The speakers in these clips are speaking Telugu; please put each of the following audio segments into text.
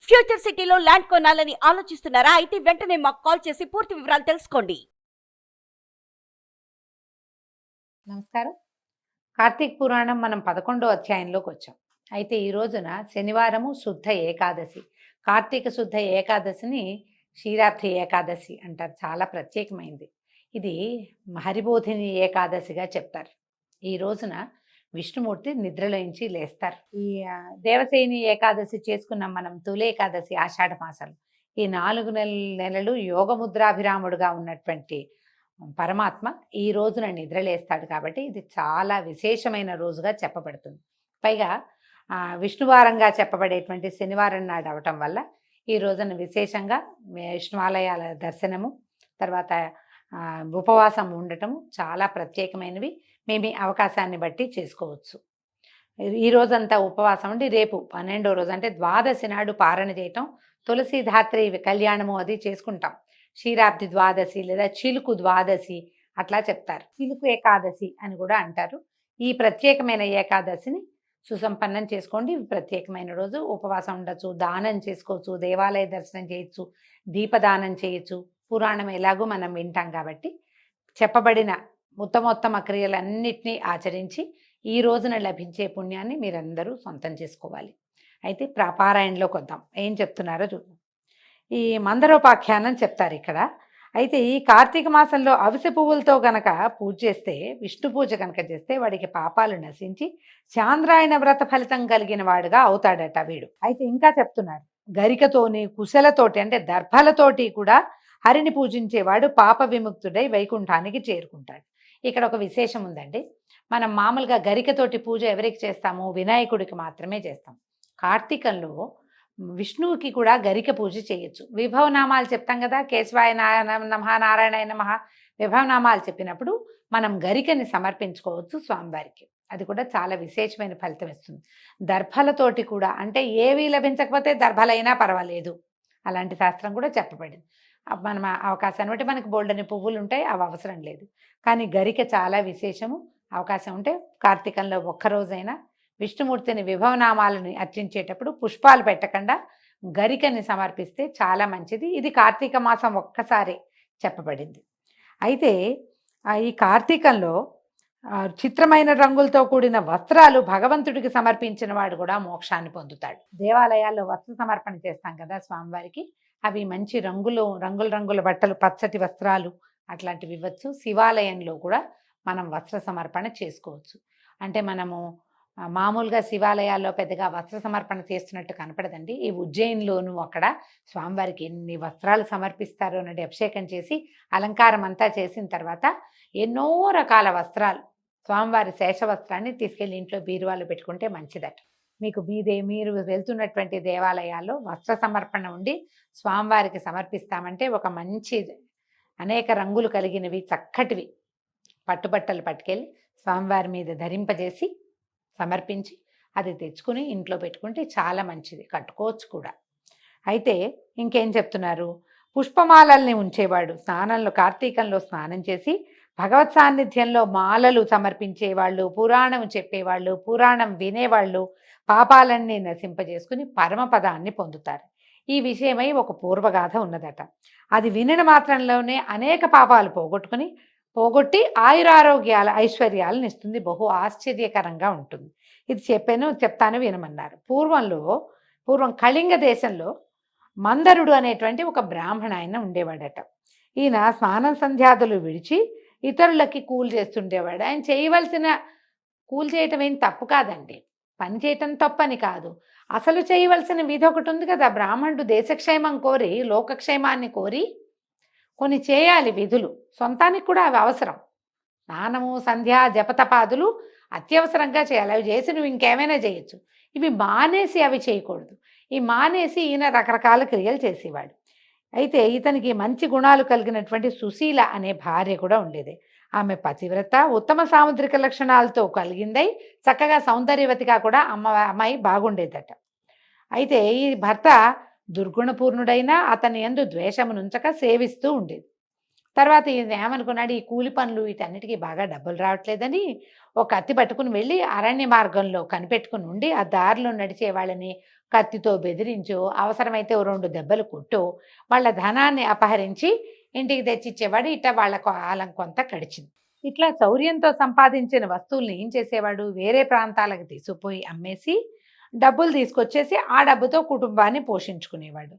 ఫ్యూచర్ సిటీలో ల్యాండ్ కొనాలని ఆలోచిస్తున్నారా? అయితే వెంటనే మాకు కాల్ చేసి పూర్తి వివరాలు తెలుసుకోండి. నమస్కారం. కార్తీక పురాణం మనం 11వ అధ్యాయంలోకి వచ్చాం. అయితే ఈ రోజున శనివారము శుద్ధ ఏకాదశి. కార్తీక శుద్ధ ఏకాదశిని క్షీరాబ్ది ఏకాదశి అంటారు. చాలా ప్రత్యేకమైంది. ఇది హరిబోధిని ఏకాదశిగా చెప్తారు. ఈ రోజున విష్ణుమూర్తి నిద్రలోంచి లేస్తారు. ఈ దేవసేని ఏకాదశి చేసుకున్నాం మనం, తొలి ఏకాదశి ఆషాఢ మాసాలు. ఈ 4 నెలలు యోగముద్రాభిరాముడుగా ఉన్నటువంటి పరమాత్మ ఈ రోజున నిద్రలేస్తాడు. కాబట్టి ఇది చాలా విశేషమైన రోజుగా చెప్పబడుతుంది. పైగా విష్ణువారంగా చెప్పబడేటువంటి శనివారం నాడు అవటం వల్ల ఈ రోజున విశేషంగా విష్ణువాలయాల దర్శనము, తర్వాత ఉపవాసం ఉండటము చాలా ప్రత్యేకమైనవి. మేము అవకాశాన్ని బట్టి చేసుకోవచ్చు. ఈ రోజంతా ఉపవాసం ఉండి రేపు 12వ రోజు అంటే ద్వాదశి నాడు పారణ చేయటం, తులసీధాత్రి కళ్యాణము అది చేసుకుంటాం. క్షీరాబ్ది ద్వాదశి లేదా చిలుకు ద్వాదశి అట్లా చెప్తారు. చిలుకు ఏకాదశి అని కూడా అంటారు. ఈ ప్రత్యేకమైన ఏకాదశిని సుసంపన్నం చేసుకోండి. ప్రత్యేకమైన రోజు ఉపవాసం ఉండొచ్చు, దానం చేసుకోవచ్చు, దేవాలయ దర్శనం చేయొచ్చు, దీపదానం చేయొచ్చు. పురాణం ఎలాగో మనం వింటాం కాబట్టి చెప్పబడిన ఉత్తమోత్తమ క్రియలన్నిటినీ ఆచరించి ఈ రోజున లభించే పుణ్యాన్ని మీరందరూ సొంతం చేసుకోవాలి. అయితే పారాయణలోకి వద్దాం. ఏం చెప్తున్నారో చూద్దాం. ఈ మందరోపాఖ్యానం చెప్తారు ఇక్కడ. అయితే ఈ కార్తీక మాసంలో అవిసె పువ్వులతో గనక పూజ చేస్తే, విష్ణు పూజ కనుక చేస్తే వాడికి పాపాలు నశించి చాంద్రాయణ వ్రత ఫలితం కలిగిన వాడుగా అవుతాడట వీడు. అయితే ఇంకా చెప్తున్నారు, గరికతోని కుశలతోటి అంటే దర్భలతోటి కూడా హరిని పూజించేవాడు పాప విముక్తుడై వైకుంఠానికి చేరుకుంటాడు. ఇక్కడ ఒక విశేషం ఉందండి. మనం మామూలుగా గరికతోటి పూజ ఎవరికి చేస్తాము? వినాయకుడికి మాత్రమే చేస్తాం. కార్తీకంలో విష్ణువుకి కూడా గరిక పూజ చేయొచ్చు. విభవనామాలు చెప్తాం కదా, కేశవాయ నమః, నారాయణాయ నమః, విభవనామాలు చెప్పినప్పుడు మనం గరికని సమర్పించుకోవచ్చు స్వామివారికి. అది కూడా చాలా విశేషమైన ఫలితం ఇస్తుంది. దర్భలతోటి కూడా, అంటే ఏవి లభించకపోతే దర్భలైనా పర్వాలేదు, అలాంటి శాస్త్రం కూడా చెప్పబడింది. మనం అవకాశాన్ని బట్టి మనకు బోల్డని పువ్వులు ఉంటాయి, అవి అవసరం లేదు. కానీ గరిక చాలా విశేషము. అవకాశం ఉంటే కార్తీకంలో ఒక్కరోజైనా విష్ణుమూర్తిని విభవనామాలని అర్చించేటప్పుడు పుష్పాలు పెట్టకుండా గరికని సమర్పిస్తే చాలా మంచిది. ఇది కార్తీక మాసం ఒక్కసారి చెప్పబడింది. అయితే ఈ కార్తీకంలో చిత్రమైన రంగులతో కూడిన వస్త్రాలు భగవంతుడికి సమర్పించిన వాడు కూడా మోక్షాన్ని పొందుతాడు. దేవాలయాల్లో వస్త్ర సమర్పణ చేస్తాం కదా స్వామివారికి, అవి మంచి రంగుల బట్టలు, పచ్చటి వస్త్రాలు అట్లాంటివి ఇవ్వచ్చు. శివాలయంలో కూడా మనం వస్త్ర సమర్పణ చేసుకోవచ్చు. అంటే మనము మామూలుగా శివాలయాల్లో పెద్దగా వస్త్ర సమర్పణ చేస్తున్నట్టు కనపడదండి. ఈ ఉజ్జయిన్లోనూ అక్కడ స్వామివారికి ఎన్ని వస్త్రాలు సమర్పిస్తారో అన్నది అభిషేకం చేసి అలంకారం అంతా చేసిన తర్వాత ఎన్నో రకాల వస్త్రాలు, స్వామివారి శేష వస్త్రాన్ని తీసుకెళ్ళి ఇంట్లో బీరువాలో పెట్టుకుంటే మంచిదట. మీకు మీరు వెళ్తున్నటువంటి దేవాలయాల్లో వస్త్ర సమర్పణ ఉండి స్వామివారికి సమర్పిస్తామంటే ఒక మంచి అనేక రంగులు కలిగినవి చక్కటివి పట్టుబట్టలు పట్టుకెళ్ళి స్వామివారి మీద ధరింపజేసి సమర్పించి అది తెచ్చుకుని ఇంట్లో పెట్టుకుంటే చాలా మంచిది, కట్టుకోవచ్చు కూడా. అయితే ఇంకేం చెప్తున్నారు, పుష్పమాలల్ని ఉంచేవాడు స్నానంలో, కార్తీకంలో స్నానం చేసి భగవత్ సాన్నిధ్యంలో మాలలు సమర్పించేవాళ్ళు, పురాణం చెప్పేవాళ్ళు, పురాణం వినేవాళ్ళు పాపాలన్నీ నశింపజేసుకుని పరమపదాన్ని పొందుతారు. ఈ విషయమై ఒక పూర్వగాథ ఉన్నదట. అది వినడం మాత్రంలోనే అనేక పాపాలు పోగొట్టి ఆయురారోగ్యాల ఐశ్వర్యాలను ఇస్తుంది. బహు ఆశ్చర్యకరంగా ఉంటుంది. ఇది చెప్తాను వినమన్నారు. పూర్వం కళింగ దేశంలో మందరుడు అనేటువంటి ఒక బ్రాహ్మణ ఆయన ఉండేవాడట. ఈయన స్నానం సంధ్యాదులు విడిచి ఇతరులకి కూలి చేస్తుండేవాడు. ఆయన చేయవలసిన కూలి చేయటం ఏం తప్పు కాదండి, పని చేయటం తప్పని కాదు. అసలు చేయవలసిన విధి ఒకటి ఉంది కదా. బ్రాహ్మణుడు దేశక్షేమం కోరి, లోకక్షేమాన్ని కోరి కొన్ని చేయాలి విధులు. సొంతానికి కూడా అవి అవసరం. స్నానము, సంధ్య, జపతపాదులు అత్యవసరంగా చేయాలి. అవి చేసి నువ్వు ఇంకేమైనా చేయొచ్చు. ఇవి మానేసి అవి చేయకూడదు. ఈ మానేసి ఈయన రకరకాల క్రియలు చేసేవాడు. అయితే ఇతనికి మంచి గుణాలు కలిగినటువంటి సుశీల అనే భార్య కూడా ఉండేది. ఆమె పతివ్రత, ఉత్తమ సాముద్రిక లక్షణాలతో కలిగిందై చక్కగా సౌందర్యవతిగా కూడా అమ్మాయి బాగుండేదట. అయితే ఈ భర్త దుర్గుణపూర్ణుడైనా అతని యందు ద్వేషమునుంచక సేవిస్తూ ఉండేది. తర్వాత ఈయన ఏమనుకున్నాడు, ఈ కూలి పనులు వీటన్నిటికీ బాగా డబ్బులు రావట్లేదని ఒక కత్తి పట్టుకుని వెళ్ళి అరణ్య మార్గంలో కనిపెట్టుకుని ఉండి ఆ దారిలో నడిచే వాళ్ళని కత్తితో బెదిరించో, అవసరమైతే ఓ 2 దెబ్బలు కొట్టో, వాళ్ళ ధనాన్ని అపహరించి ఇంటికి తెచ్చిచ్చేవాడు. ఇట్లా వాళ్ళ కాలం కొంత గడిచింది. ఇట్లా చౌర్యంతో సంపాదించిన వస్తువుల్ని ఏం చేసేవాడు, వేరే ప్రాంతాలకు తీసుకుపోయి అమ్మేసి డబ్బులు తీసుకొచ్చేసి ఆ డబ్బుతో కుటుంబాన్ని పోషించుకునేవాడు.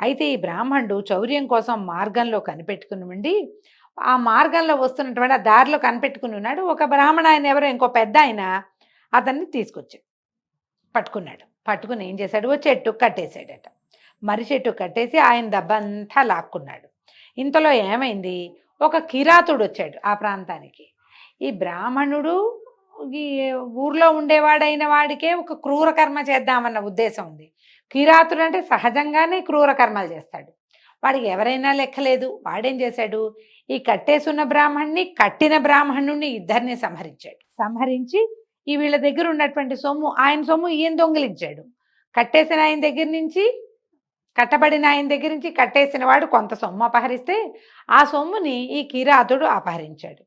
అయితే ఈ బ్రాహ్మణుడు చౌర్యం కోసం మార్గంలో కనిపెట్టుకుని ఉండి, ఆ మార్గంలో వస్తున్నటువంటి ఆ దారిలో కనిపెట్టుకుని ఉన్నాడు. ఒక బ్రాహ్మణ ఆయన ఎవరో ఇంకో పెద్ద ఆయన అతన్ని తీసుకొచ్చాడు, పట్టుకున్నాడు. పట్టుకుని ఏం చేశాడు, ఓ చెట్టు కట్టేశాడట. మర్రి చెట్టు కట్టేసి ఆయన డబ్బంతా లాక్కున్నాడు. ఇంతలో ఏమైంది, ఒక కిరాతుడు వచ్చాడు ఆ ప్రాంతానికి. ఈ బ్రాహ్మణుడు ఈ ఊర్లో ఉండేవాడైన వాడికే ఒక క్రూర కర్మ చేద్దామన్న ఉద్దేశం ఉంది. కిరాతుడు అంటే సహజంగానే క్రూర కర్మలు చేస్తాడు. వాడికి ఎవరైనా లెక్కలేదు. వాడేం చేశాడు, ఈ కట్టేసున్న బ్రాహ్మణ్ణి, కట్టిన బ్రాహ్మణుణ్ణి ఇద్దరిని సంహరించాడు. సంహరించి ఈ వీళ్ళ దగ్గర ఉన్నటువంటి సొమ్ము, ఆయన సొమ్ము ఈయన దొంగిలించాడు. కట్టేసిన ఆయన దగ్గర నుంచి, కట్టబడిన ఆయన దగ్గర నుంచి కట్టేసిన వాడు కొంత సొమ్ము అపహరిస్తే ఆ సొమ్ముని ఈ కిరాతుడు అపహరించాడు.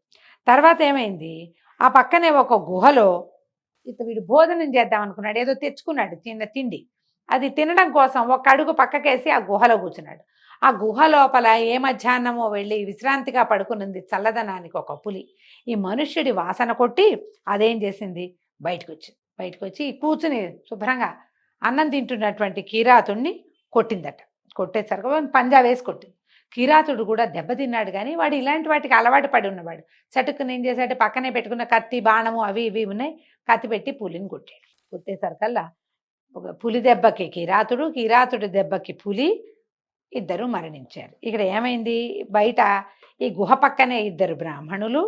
తర్వాత ఏమైంది, ఆ పక్కనే ఒక గుహలో వీడు భోజనం చేద్దాం అనుకున్నాడు. ఏదో తెచ్చుకున్నాడు చిన్న తిండి. అది తినడం కోసం ఒక అడుగు పక్కకేసి ఆ గుహలో కూర్చున్నాడు. ఆ గుహ లోపల ఏ మధ్యాహ్నమో వెళ్ళి విశ్రాంతిగా పడుకునుంది చల్లదనానికి ఒక పులి. ఈ మనుష్యుడి వాసన కొట్టి అదేం చేసింది, బయటకు వచ్చి కూర్చుని శుభ్రంగా అన్నం తింటున్నటువంటి కిరాతుడిని కొట్టిందట. కొట్టేసరికి పంజా వేసి కొట్టింది. కిరాతుడు కూడా దెబ్బతిన్నాడు. కానీ వాడు ఇలాంటి వాటికి అలవాటు పడి ఉన్నవాడు. చటుక్కుని ఏం చేశాడు, పక్కనే పెట్టుకున్న కత్తి, బాణము అవి ఇవి ఉన్నాయి, కత్తి పెట్టి పులిని కొట్టాడు. కొట్టేసరికల్లా ఒక పులి దెబ్బకి కిరాతుడు, కిరాతుడి దెబ్బకి పులి, ఇద్దరు మరణించారు. ఇక్కడ ఏమైంది, బయట ఈ గుహ పక్కనే ఇద్దరు బ్రాహ్మణులు,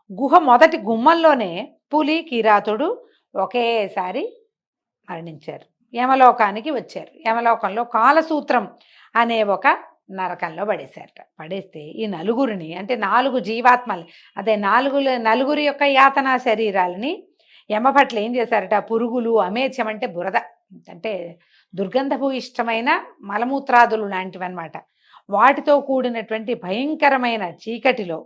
గుహ మొదటి గుమ్మంలోనే పులి, కిరాతుడు ఒకేసారి మరణించారు. యమలోకానికి వచ్చారు. యమలోకంలో కాలసూత్రం అనే ఒక నరకంలో పడేశారట. పడేస్తే ఈ నలుగురిని, అంటే 4 జీవాత్మలు, అదే నలుగురి యొక్క యాతనా శరీరాలని యమభట్లు ఏం చేశారట, పురుగులు, అమేధ్యం అంటే బురద, అంటే దుర్గంధపు ఇష్టమైన మలమూత్రాదులు లాంటివన్నమాట, వాటితో కూడినటువంటి భయంకరమైన చీకటిలో,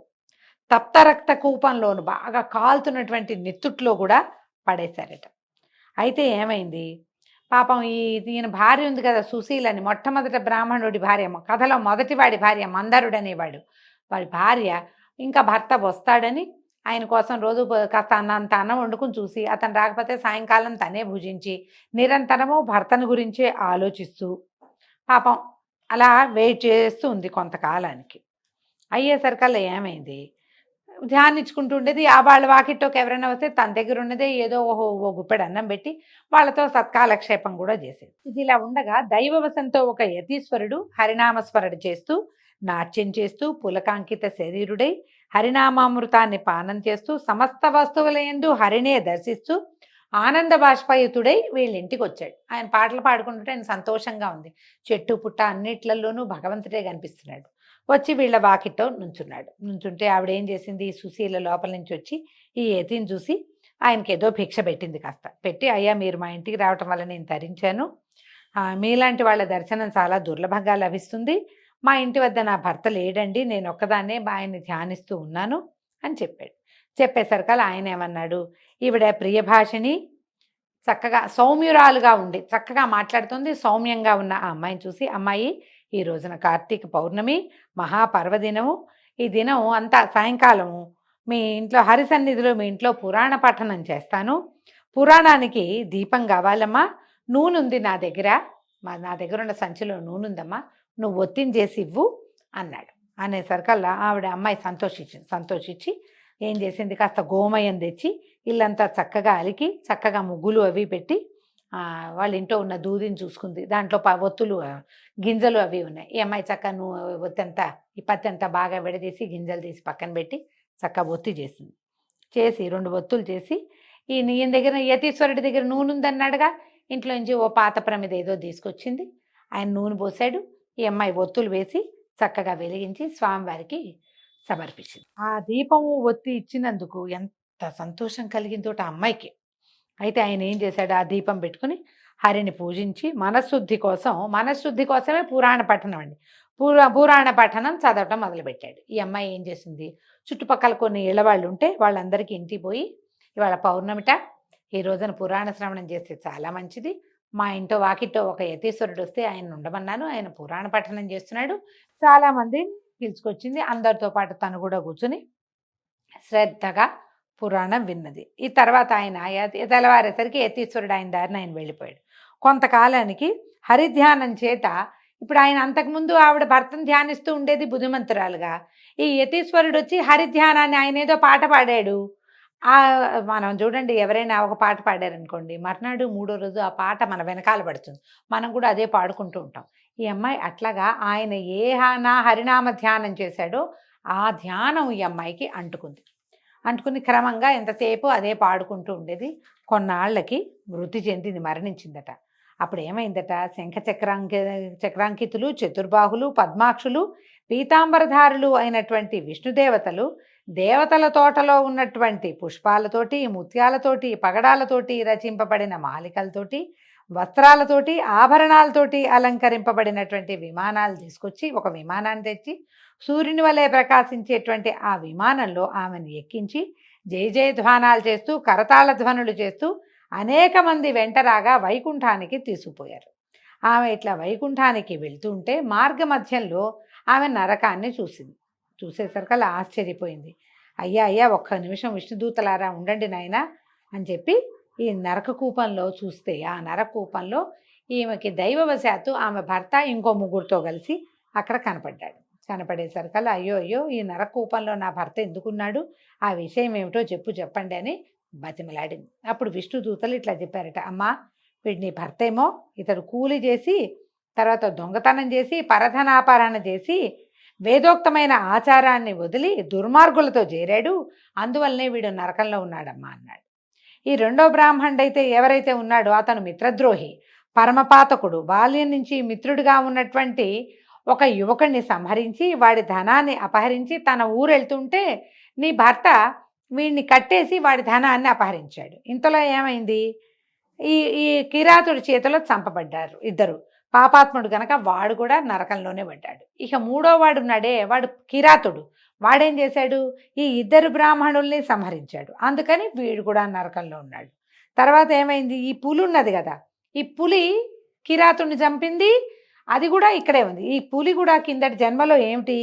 తప్త రక్త కూపంలోను బాగా కాలుతున్నటువంటి నెత్తుట్లో కూడా పడేశారట. అయితే ఏమైంది, పాపం ఈయన భార్య ఉంది కదా సుశీలని, మొట్టమొదట బ్రాహ్మణుడి భార్య, కథలో మొదటివాడి భార్య మందరుడు అనేవాడు, వాడి భార్య ఇంకా భర్త వస్తాడని ఆయన కోసం రోజు కాస్త అన్నంత అన్నం వండుకుని చూసి, అతను రాకపోతే సాయంకాలం తనే భుజించి నిరంతరము భర్తను గురించే ఆలోచిస్తూ పాపం అలా వెయిట్ చేస్తూ ఉంది కొంతకాలానికి. అయ్యేసరికల్లా ఏమైంది, ధ్యానించుకుంటూ ఉండేది. ఆ వాళ్ళ వాకిట్లోకి ఎవరైనా వస్తే తన దగ్గర ఉన్నదే ఏదో ఓ గుప్పెడు అన్నం పెట్టి వాళ్ళతో సత్కాలక్షేపం కూడా చేసేది. ఇది ఇలా ఉండగా దైవవశంతో ఒక యతీశ్వరుడు హరినామస్మరణ చేస్తూ, నాట్యం చేస్తూ, పులకాంకిత శరీరుడై హరినామామృతాన్ని పానం చేస్తూ, సమస్త వస్తువులయందు హరినే దర్శిస్తూ ఆనంద బాష్పయుతుడై వీళ్ళింటికి వచ్చాడు. ఆయన పాటలు పాడుకుంటుంటే ఆయన సంతోషంగా ఉంది. చెట్టు పుట్ట అన్నిట్లలోనూ భగవంతుడే కనిపిస్తున్నాడు. వచ్చి వీళ్ళ వాకిట్లో నుంచుంటే ఆవిడ ఏం చేసింది, సుశీల లోపల నుంచి వచ్చి ఈ యతిని చూసి ఆయనకి ఏదో భిక్ష పెట్టింది. కాస్త పెట్టి, అయ్యా మీరు మా ఇంటికి రావటం వల్ల నేను తరించాను, మీలాంటి వాళ్ళ దర్శనం చాలా దుర్లభంగా లభిస్తుంది, మా ఇంటి వద్ద నా భర్త లేడండి, నేను ఒక్కదాన్నే ఆయన్ని ధ్యానిస్తూ ఉన్నాను అని చెప్పాడు. చెప్పేసరికల్లా ఆయన ఏమన్నాడు, ఈవిడ ప్రియభాషిణి, చక్కగా సౌమ్యురాలుగా ఉండి చక్కగా మాట్లాడుతుంది, సౌమ్యంగా ఉన్న ఆ అమ్మాయిని చూసి, అమ్మాయి ఈ రోజున కార్తీక పౌర్ణమి మహాపర్వదినము, ఈ దినం అంతా సాయంకాలము మీ ఇంట్లో హరి సన్నిధిలో మీ ఇంట్లో పురాణ పఠనం చేస్తాను, పురాణానికి దీపం కావాలమ్మా, నూనె నా దగ్గర ఉన్న సంచిలో నూనెందమ్మా, నువ్వు ఒత్తిని చేసి ఇవ్వు అన్నాడు. అనేసరికల్లా ఆవిడ అమ్మాయి సంతోషించి ఏం చేసింది, కాస్త గోమయం తెచ్చి ఇల్లంతా చక్కగా అలికి చక్కగా ముగ్గులు అవి పెట్టి వాళ్ళ ఇంట్లో ఉన్న దూదిని చూసుకుంది. దాంట్లో ఒత్తులు గింజలు అవి ఉన్నాయి. ఈ అమ్మాయి చక్కగా ఒత్తంతా ఈ పత్తి అంతా బాగా విడదీసి గింజలు తీసి పక్కన పెట్టి చక్కగా ఒత్తి చేసింది. చేసి 2 ఒత్తులు చేసి ఈయన దగ్గర యతీశ్వరుడి దగ్గర నూనె ఉందన్నాడుగా, ఇంట్లో నుంచి ఓ పాత ప్రమిద ఏదో తీసుకొచ్చింది. ఆయన నూనె పోసాడు. ఈ అమ్మాయి ఒత్తులు వేసి చక్కగా వెలిగించి స్వామివారికి సమర్పించింది. ఆ దీపము ఒత్తి ఇచ్చినందుకు ఎంత సంతోషం కలిగిందో ఆ అమ్మాయికి. అయితే ఆయన ఏం చేశాడు, ఆ దీపం పెట్టుకుని హరిని పూజించి మనశ్శుద్ధి కోసమే పురాణ పఠనం అండి, పురాణ పఠనం చదవటం మొదలుపెట్టాడు. ఈ అమ్మాయి ఏం చేసింది, చుట్టుపక్కల కొన్ని ఇళ్ళవాళ్ళు ఉంటే వాళ్ళందరికీ ఇంటికి పోయి, ఇవాళ పౌర్ణమిట, ఈ రోజున పురాణ శ్రవణం చేస్తే చాలా మంచిది, మా ఇంటో వాకిట్టో ఒక యతీశ్వరుడు వస్తే ఆయన ఉండమన్నాను. ఆయన పురాణ పఠనం చేస్తున్నాడు. చాలామంది పిలుచుకొచ్చింది. అందరితో పాటు తను కూడా కూర్చుని శ్రద్ధగా పురాణం విన్నది. ఈ తర్వాత ఆయన తెల్లవారేసరికి యతీశ్వరుడు ఆయన దారిన ఆయన వెళ్ళిపోయాడు. కొంతకాలానికి హరిధ్యానం చేత ఇప్పుడు ఆయన అంతకుముందు ఆవిడ భర్తను ధ్యానిస్తూ ఉండేది బుద్ధిమంతురాలుగా. ఈ యతీశ్వరుడు వచ్చి హరిధ్యానాన్ని ఆయన ఏదో పాట పాడాడు. మనం చూడండి, ఎవరైనా ఒక పాట పాడారనుకోండి, మర్నాడు మూడో రోజు ఆ పాట మన వెనకాల పడుతుంది. మనం కూడా అదే పాడుకుంటూ ఉంటాం. ఈ అమ్మాయి అట్లాగా ఆయన హరినామ ధ్యానం చేశాడో ఆ ధ్యానం ఈ అమ్మాయికి అంటుకుని క్రమంగా ఎంతసేపు అదే పాడుకుంటూ ఉండేది. కొన్నాళ్ళకి మృతి చెందింది, మరణించిందట. అప్పుడు ఏమైందట, చక్రాంకితులు, చతుర్బాహులు, పద్మాక్షులు, పీతాంబరధారులు అయినటువంటి విష్ణుదేవతలు దేవతల తోటలో ఉన్నటువంటి పుష్పాలతోటి, ముత్యాలతోటి, పగడాలతోటి రచింపబడిన మాలికలతోటి, వస్త్రాలతోటి, ఆభరణాలతోటి అలంకరింపబడినటువంటి విమానాలు తీసుకొచ్చి ఒక విమానాన్ని తెచ్చి సూర్యుని వలె ప్రకాశించేటువంటి ఆ విమానంలో ఆమెను ఎక్కించి జయ జయధ్వానాలు చేస్తూ కరతాళ ధ్వనులు చేస్తూ అనేక మంది వెంటరాగా వైకుంఠానికి తీసుకుపోయారు. ఆమె ఇట్లా వైకుంఠానికి వెళ్తుంటే మార్గ మధ్యంలో ఆమె నరకాన్ని చూసేసరికల్లా ఆశ్చర్యపోయింది. అయ్యా ఒక్క నిమిషం విష్ణుదూతలారా ఉండండి నాయనా అని చెప్పి ఈ నరక కూపంలో చూస్తే ఆ నరక కూపంలో ఈమెకి దైవవశాత్తు ఆమె భర్త ఇంకో ముగ్గురితో కలిసి అక్కడ కనపడేసరికల్లా అయ్యో ఈ నరక కూపంలో నా భర్త ఎందుకున్నాడు, ఆ విషయం ఏమిటో చెప్పండి అని బతిమలాడింది. అప్పుడు విష్ణుదూతలు ఇట్లా చెప్పారట, అమ్మా వీడు నీ భర్త ఏమో, ఇతడు కూలి చేసి తర్వాత దొంగతనం చేసి పరధనాపరణ చేసి వేదోక్తమైన ఆచారాన్ని వదిలి దుర్మార్గులతో చేరాడు, అందువల్లనే వీడు నరకంలో ఉన్నాడమ్మా అన్నాడు. ఈ రెండో బ్రాహ్మణుడైతే ఎవరైతే ఉన్నాడో అతను మిత్రద్రోహి, పరమపాతకుడు, బాల్యం నుంచి మిత్రుడిగా ఉన్నటువంటి ఒక యువకుడిని సంహరించి వాడి ధనాన్ని అపహరించి తన ఊరు వెళ్తుంటే నీ భర్త వీడిని కట్టేసి వాడి ధనాన్ని అపహరించాడు. ఇంతలో ఏమైంది, ఈ కిరాతుడి చేతిలో చంపబడ్డారు ఇద్దరు. పాపాత్ముడు గనక వాడు కూడా నరకంలోనే పడ్డాడు. ఇక మూడో వాడు ఉన్నాడే, వాడు కిరాతుడు. వాడేం చేశాడు, ఈ ఇద్దరు బ్రాహ్మణుల్ని సంహరించాడు, అందుకని వీడు కూడా నరకంలో ఉన్నాడు. తర్వాత ఏమైంది, ఈ పులి ఉన్నది కదా, ఈ పులి కిరాతుడిని చంపింది, అది కూడా ఇక్కడే ఉంది. ఈ పులి కూడా కిందటి జన్మలో ఏమిటి,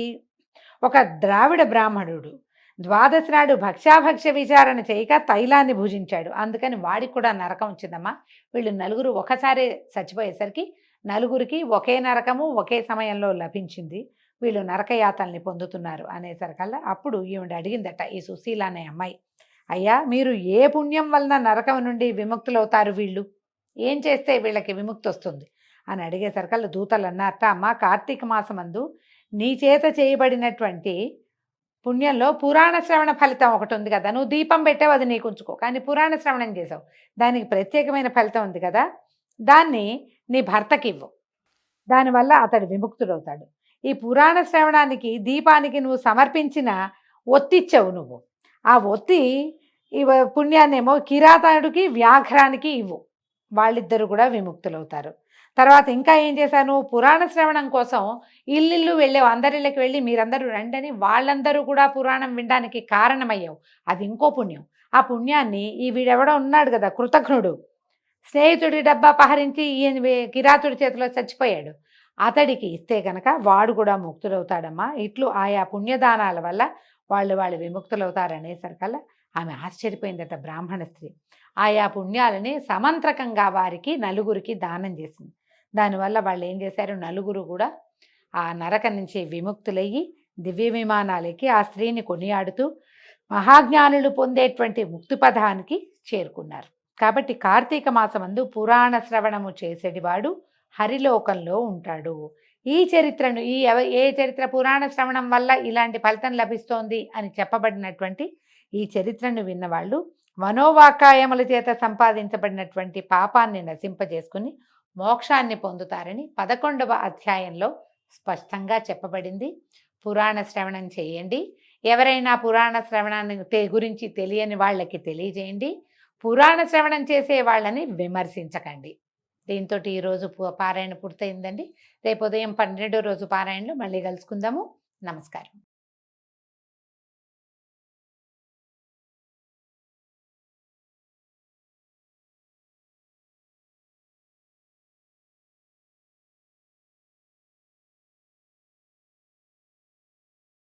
ఒక ద్రావిడ బ్రాహ్మణుడు ద్వాదశి నాడు భక్ష్యాభక్ష్య విచారణ చేయక తైలాన్ని భుజించాడు, అందుకని వాడికి కూడా నరకం వచ్చిందమ్మా. వీళ్ళు నలుగురు ఒకసారి చచ్చిపోయేసరికి నలుగురికి ఒకే నరకము ఒకే సమయంలో లభించింది, వీళ్ళు నరకయాతల్ని పొందుతున్నారు అనేసరికల్లా అప్పుడు ఈవిడ అడిగిందట ఈ సుశీల అనే అమ్మాయి, అయ్యా మీరు ఏ పుణ్యం వలన నరకం నుండి విముక్తులవుతారు, వీళ్ళు ఏం చేస్తే వీళ్ళకి విముక్తి వస్తుంది అని అడిగేసరికల్లా దూతలు అన్నారట, అమ్మ కార్తీక మాసమందు నీ చేత చేయబడినటువంటి పుణ్యంలో పురాణ శ్రవణ ఫలితం ఒకటి ఉంది కదా, నువ్వు దీపం పెట్టావు అది నీకు ఉంచుకో, కానీ పురాణ శ్రవణం చేసావు దానికి ప్రత్యేకమైన ఫలితం ఉంది కదా, దాన్ని నీ భర్తకి ఇవ్వు, దానివల్ల అతడు విముక్తుడవుతాడు. ఈ పురాణ శ్రవణానికి దీపానికి నువ్వు సమర్పించిన ఒత్తిచ్చావు, నువ్వు ఆ ఒత్తి పుణ్యాన్నేమో కిరాతుడికి వ్యాఘ్రానికి ఇవ్వు, వాళ్ళిద్దరు కూడా విముక్తులవుతారు. తర్వాత ఇంకా ఏం చేశాను, పురాణ శ్రవణం కోసం ఇల్లు వెళ్ళావు, అందరిళ్ళకి వెళ్ళి మీరందరూ రండని వాళ్ళందరూ కూడా పురాణం వినడానికి కారణమయ్యావు, అది ఇంకో పుణ్యం. ఆ పుణ్యాన్ని ఈ వీడెవడో ఉన్నాడు కదా కృతఘ్నుడు, స్నేహితుడి డబ్బా అపహరించి ఈయన కిరాతుడి చేతిలో చచ్చిపోయాడు, అతడికి ఇస్తే కనుక వాడు కూడా ముక్తులవుతాడమ్మా. ఇట్లు ఆయా పుణ్యదానాల వల్ల వాళ్ళు విముక్తులవుతారనేసరికల్లా ఆమె ఆశ్చర్యపోయిందట బ్రాహ్మణ స్త్రీ. ఆయా పుణ్యాలని సమంత్రకంగా వారికి నలుగురికి దానం చేసింది. దానివల్ల వాళ్ళు ఏం చేశారు, నలుగురు కూడా ఆ నరక నుంచి విముక్తులయ్యి దివ్య విమానాలకి ఆ స్త్రీని కొనియాడుతూ మహాజ్ఞానులు పొందేటువంటి ముక్తి పదానికి చేరుకున్నారు. కాబట్టి కార్తీక మాసమందు పురాణ శ్రవణము చేసేటివాడు హరిలోకంలో ఉంటాడు. ఈ చరిత్రను ఏ చరిత్ర పురాణ శ్రవణం వల్ల ఇలాంటి ఫలితం లభిస్తోంది అని చెప్పబడినటువంటి ఈ చరిత్రను విన్నవాళ్ళు మనోవాకాయముల చేత సంపాదించబడినటువంటి పాపాన్ని నశింపజేసుకుని మోక్షాన్ని పొందుతారని 11వ అధ్యాయంలో స్పష్టంగా చెప్పబడింది. పురాణ శ్రవణం చేయండి. ఎవరైనా పురాణ శ్రవణాన్ని గురించి తెలియని వాళ్ళకి తెలియజేయండి. పురాణ శ్రవణం చేసే వాళ్ళని విమర్శించకండి. దీంతో ఈరోజు పారాయణ పూర్తయిందండి. రేపు ఉదయం 12వ రోజు పారాయణలో మళ్ళీ కలుసుకుందాము. నమస్కారం.